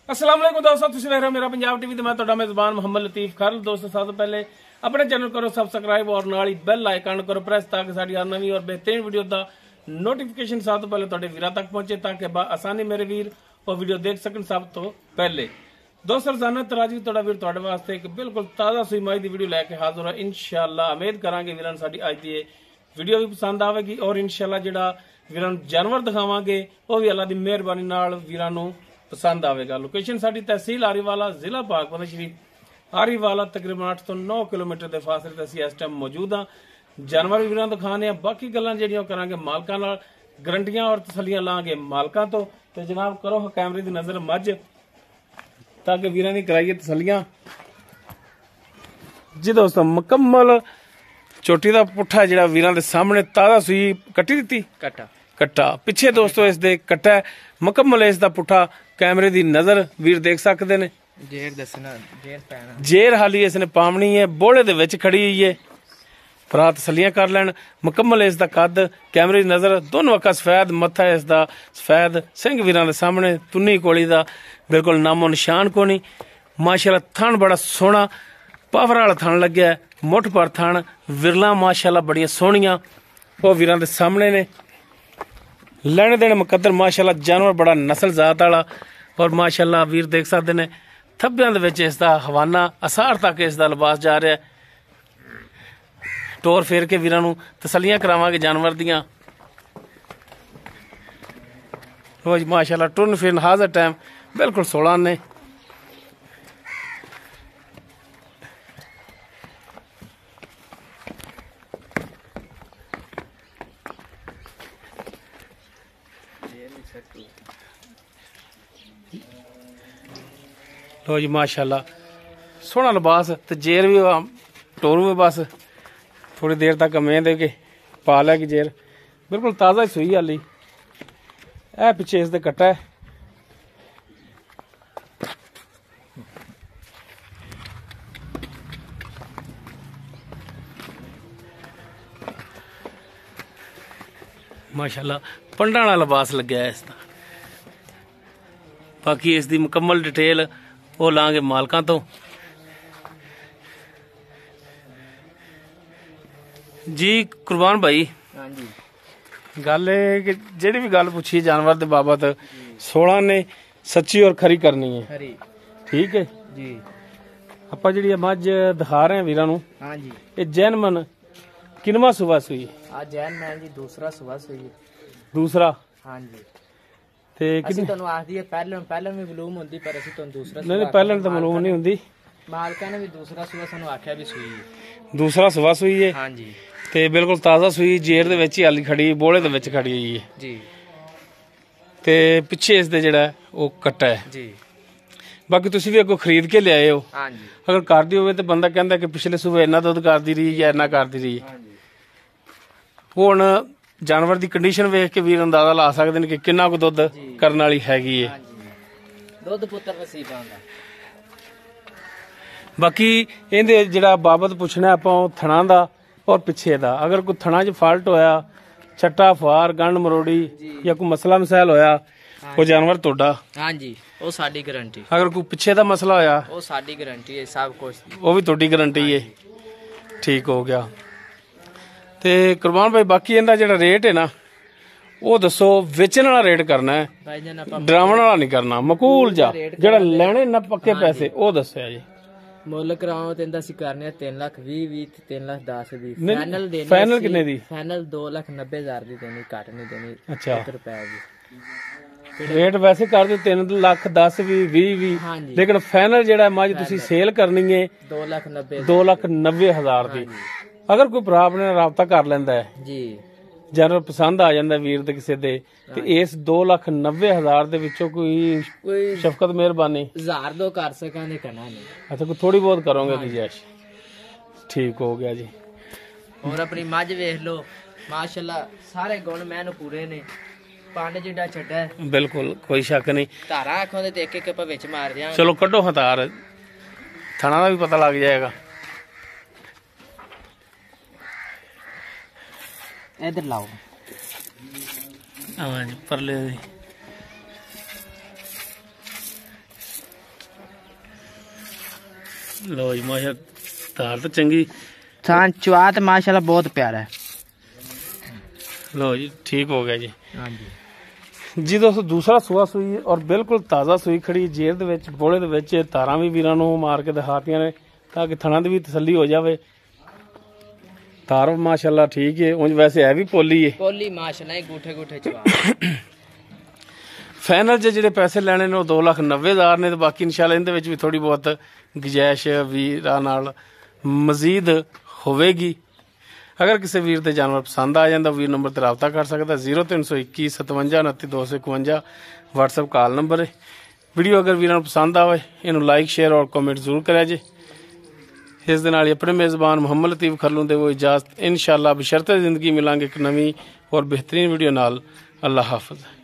अस्सलाम वालेकुम दोस्तों, तुसीं देख रहे हो मेरा पंजाब टीवी ते मैं तुहाडा मेजबान मोहम्मद लतीफ खान। दोस्तों सब तो पहले अपने चैनल करो सब्सक्राइब और नाल ही बेल आइकन करो प्रेस ताकि साडी हर नवी और बेहतरीन वीडियो दा नोटिफिकेशन सब तो पहले तुहाडे वीरां तक पहुंचे ताकि आसानी मेरे वीर वो वीडियो देख सकन सब तो पहले। दोस्तों रोजाना तराजी तुहाडा वीर तुहाडे वास्ते एक बिल्कुल ताज़ा सूई माई दी वीडियो लैके हाजिर है। इंशाअल्लाह उम्मीद करांगे वीरां साडी अज दी वीडियो भी पसंद आवेगी और इंशाअल्लाह जिहड़ा वीरां जानवर दिखावांगे वो भी अल्लाह दी मेहरबानी नाल वीरां नूं पसंद आएगा। लोकेशन साडी तहसील आरीवाला, जिला पाकपत शरीफ आरीवाला, तकरीबन 8 तो 9 किलोमीटर के फासले ते असीं इस टाइम मौजूद हाँ। जानवर वीरां दिखाने आ, बाकी गल्लां जिहड़ियां करांगे मालकां नाल, गारंटियां और तसल्लियां लांगे मालकां तो। ते जनाब करो कैमरे दी नजर मज ताकि वीरां दी कराइए तसल्लियां। जी दोस्तों मुकम्मल चोटी दा पुट्ठा जिहड़ा वीरां दे सामने ताज़ा सूई कट्टी दित्ती कट्टा पिछे दोस्तों इस दे कट्टा मुकम्मल इस दा पुट्ठा कैमरे दी नजर वीर देख सकते ने। जेर हाली इसने पावनी है, बोले दे विच खड़ी हुई है। भरा तसल्लियां कर लैन। मुकम्मल इस दा कद कैमरे दी नजर, दोनों अक्खां सफेद, मत्था इस दा सफेद, सिंह वीरां दे सामने, तुन्नी कोली दा बिल्कुल नामो निशान कोनी। माशाअल्लाह थन बड़ा सोहना पावर वाला थन लग्या, मुठ पर थन, विरला माशाअल्लाह बड़ियां सोहणियां वो वीरां दे सामने ने। लैने देने मुकद्दर माशाअल्लाह जानवर बड़ा नस्ल जात वाला और माशाअल्लाह वीर देख सकते ने थब्बियां दे विच इसदा हवाना असार तक इसदा लिबास जा रहा है। टोर फेर के वीरां नूं तसल्लियां करावांगे जानवर दियां। रोज माशाअल्लाह टुरन फिरन हाज़र टाइम बिल्कुल 16 ने। लो जी माशाअल्लाह सोहना लिबास ते जेर भी टोरू भी बस थोड़ी देर तक मैं दे के पा लैगी जेर। बिल्कुल ताज़ा सूई हाली ए पिछे इसदे कट्टा है। माशाअल्लाह पंडा वाला लिबास लग्या है इसदा। बाकी इसकी मुकम्मल डिटेल वो लांगे मालकां तो। जी कुरबान भाई, गल कि जेड़ी भी गल पूछी जानवर के बाबत 16 ने सच्ची और खरी करनी है। ठीक है जी। आप जी मझ दिखा रहे हैं वीरां नूं, ये जैनमन किनवा सुबह सुई? जैनमन जी दूसरा सुबह सुई। दूसरा? हाँ जी। ते ਅਸੀਂ ਤੁਹਾਨੂੰ ਆਖਦੀ ਹੈ ਪਹਿਲਾਂ ਵੀ ਮਾਲੂਮ ਹੁੰਦੀ ਪਰ ਅਸੀਂ ਤੁਹਾਨੂੰ ਦੂਸਰਾ ਨਹੀਂ ਪਹਿਲਾਂ ਤਾਂ ਮਾਲੂਮ ਨਹੀਂ ਹੁੰਦੀ। ਮਾਲਕਾਂ ਨੇ ਵੀ ਦੂਸਰਾ ਸੂਆ ਸਾਨੂੰ ਆਖਿਆ ਵੀ ਸੂਈ ਹੈ। ਦੂਸਰਾ ਸੁਬਾ ਸੂਈ ਹੈ? ਹਾਂਜੀ। ਤੇ ਬਿਲਕੁਲ ਤਾਜ਼ਾ ਸੂਈ, ਜੇਰ ਦੇ ਵਿੱਚ ਹੀ ਹਾਲੀ ਖੜੀ, ਬੋਲੇ ਦੇ ਵਿੱਚ ਖੜੀ ਹੋਈ ਹੈ ਜੀ। ਤੇ ਪਿੱਛੇ ਇਸ ਦੇ ਜਿਹੜਾ ਉਹ ਕੱਟਾ ਹੈ ਜੀ। ਬਾਕੀ ਤੁਸੀਂ ਵੀ ਅੱਗੋਂ ਖਰੀਦ ਕੇ ਲਿਆਏ ਹੋ। ਹਾਂਜੀ। ਅਗਰ ਕਰਦੀ ਹੋਵੇ ਤੇ ਬੰਦਾ ਕਹਿੰਦਾ ਕਿ ਪਿਛਲੇ ਸੂਬੇ ਇੰਨਾ ਦੁੱਧ ਕਰਦੀ ਰਹੀ ਜਾਂ ਇੰਨਾ ਕਰਦੀ ਰਹੀ। ਹਾਂਜੀ। ਹੁਣ जानवर की कंडीशन वेख के वीर अंदाजा ला सकते हैं कि कितना को दुध करने वाली हैगी है। बाकी इहदे जिहड़ा बाबत पुछना आपां थणा दा और पिछे दा, अगर कोई थणा च फाल्ट होया, छट्टा फार गंढ मरोड़ी या कोई मसला मसाइल होया वो जानवर तोड़ा? हाँ जी, वो साडी गारंटी। अगर कोई पिछे दा मसला होया वो साडी गारंटी है, सब कुछ वो भी तोड़ी गारंटी है। ठीक हो गया। ते कुरबान भाई बाकी इहदा जिहड़ा रेट है ना वो दसो, वेचण वाला रेट करना है, डरावण वाला नहीं करना, मकूल जा जिहड़ा लैणे ना पक्के पैसे वो दस्सिया जी। मुल कराओ ते इंदा सी करने 3,20,000 ते 3,10,000 फाइनल देनी। फाइनल कितने दी? फाइनल 2,90,000 दी देनी, घट नहीं देनी। अच्छा। रुपए दी रेट वैसे कर दो 3,10,000 भी 20 भी, लेकिन फाइनल जिहड़ा मझ तुसी सेल करनी है 2,90,000 दी। अगर कोई भरा अपने राबता कर लेंदा है जी, जानवर पसंद आ जाता वीर दे किसे दे, ते इस 2,90,000 दे विचों कोई शफकत मेहरबानी 1,000 कर सकां ते करना नहीं। अच्छा कोई थोड़ी बहुत करोगे गुंजाइश? ठीक हो गया जी। और अपनी मझ वेख लो माशाल्लाह सारे गुण मैनू पूरे ने। पंड जिड्डा छड्डा है, बिल्कुल कोई शक नहीं। धारा आखों ते एक एक विच मार दियां। चलो कड्डो हथार, थणा दा भी पता लग जाएगा। इधर लाओ। हाँ जी परले लो जी माशा धार तो चंगी थान चुआ तो माशाल्लाह बहुत प्यारा है। लो जी ठीक हो गया जी। हाँ जी जी दोस्तों दूसरा सूआ सूई और बिल्कुल ताज़ा सूई खड़ी जेर दे विच बोले दे विच तारां भी वीरां नूं मार के दिखातियां ने ताकि थणां दी भी तसल्ली हो जावे। तार माशाल्लाह ठीक है उंज वैसे है भी पोली है कोली माशाल्लाह गूठे गूठे चुआ। फाइनल ਜਿਹੜੇ ਪੈਸੇ ਲੈਣੇ ਨੇ ਉਹ 2,90,000 ਨੇ ਤੇ ਬਾਕੀ ਇਨਸ਼ਾਅੱਲਾ ਇਹਦੇ ਵਿੱਚ ਵੀ ਥੋੜੀ ਬਹੁਤ ਗੁੰਜਾਇਸ਼ ਵੀਰਾਂ ਨਾਲ ਮਜ਼ੀਦ ਹੋਵੇਗੀ। अगर किसी वीर के जानवर पसंद आ जाता वीर नंबर पर रबता कर सकता 0321 57 29 251 व्हाट्सएप कॉल नंबर है। वीडियो अगर वीर पसंद आए इनू लाइक शेयर और कमेंट जरूर करा जे। इस दे नाल अपने मेज़बान मुहम्मद लतीफ़ खरलू दे वो इजाज़त इंशाअल्लाह बशर्ते ज़िंदगी मिलांगे एक नवी और बेहतरीन वीडियो नाल। अल्लाह हाफ़िज़।